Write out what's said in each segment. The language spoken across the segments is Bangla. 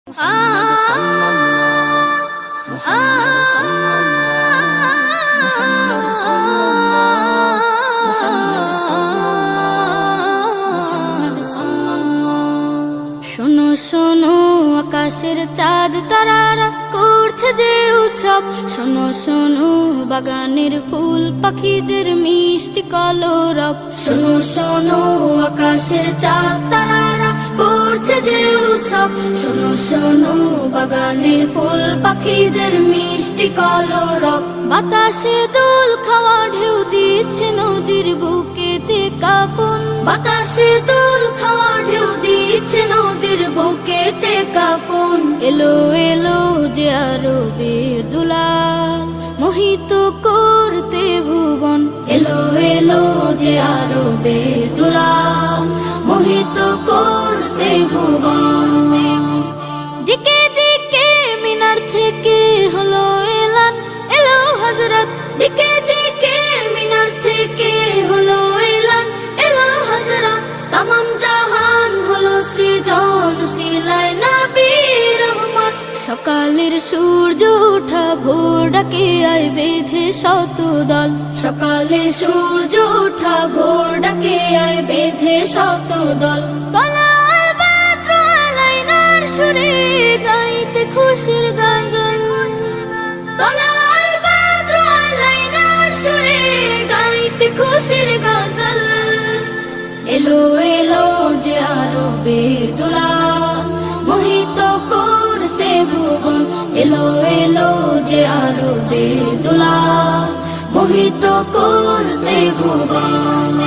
শোনো শোনো আকাশের চাঁদ তারারা করছে যে উৎসব, শোনো শোনো বাগানের ফুল পাখিদের মিষ্টি কলরব। শোনো শোনো আকাশের চাঁদ তারারা করছে যে উৎসব, শোনো শোনো বাগানের ফুল পাখিদের মিষ্টি কলরব। বাতাসে দোল খাওয়া ঢেউ দিচ্ছে নদীর বুকেতে কাঁপন, বাতাসে দোল খাওয়া ঢেউ দিচ্ছে নদীর বুকেতে কাঁপন। এলো এলো যে আরবের দুলাল মোহিত করতে ভুবন, এলো এলো যে আরবের দুলাল মোহিত করতে ভুবন। দিকে দিকে মিনার থেকে হলো এলান, এলো হযরত। দিকে দিকে মিনার থেকে হলো এলান, এলো হযরত। তামাম জাহান হলো সৃজন সিলায় নবী রহমত। সকালের সূর্য ওঠা ভোর ডাকে আয় বেঁধে শত দল, সকালে সূর্য ওঠা ভোর ডাকে আয় বেঁধে শত দল। তলায় বদ্র আলাইনার সুরে গাইতে খুশির গান, তলায় বদ্র আলাইনার সুরে গাইতে খুশির গজল। এলো এলো যে আরবের দুলাল মোহিত করতে ভুবন, এলো এলো যে আরবের দুলাল মোহিত করতে ভুবন।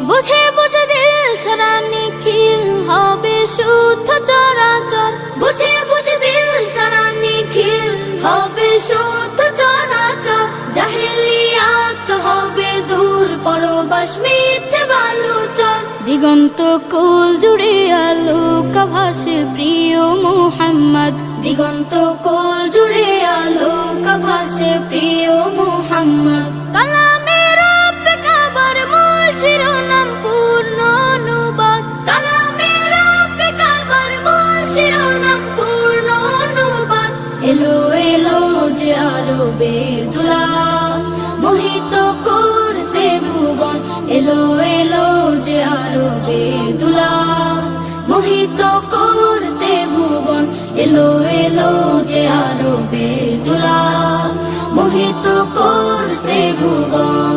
বুঝে বুঝে দিল সারা নিখিল হবে শুদ্ধ চরাচর, বুঝে বুঝে দিল সারা নিখিল হবে শুদ্ধ চরাচর। জাহেলিয়াত হবে দূর পরবাস মিথ্যে বালুচর। দিগন্ত কোল জুড়ে আলোক ভাসে প্রিয় মুহাম্মদ, দিগন্ত কোল জুড়ে আলোক ভাসে প্রিয় মুহাম্মদ। কালামের অপেক্ষাবার মূল শিরোনাম পূর্ণ অনুবাদ, কালামের অপেক্ষাবার মূল শিরোনাম পূর্ণ অনুবাদ। এলো এলো যে আরবের দুলাল মোহিত করতে ভুবন, এলো এলো যে আরবের দুলাল মোহিত করতে ভুবন, এলো এলো যে আরবের দুলাল মোহিত করতে ভুবন।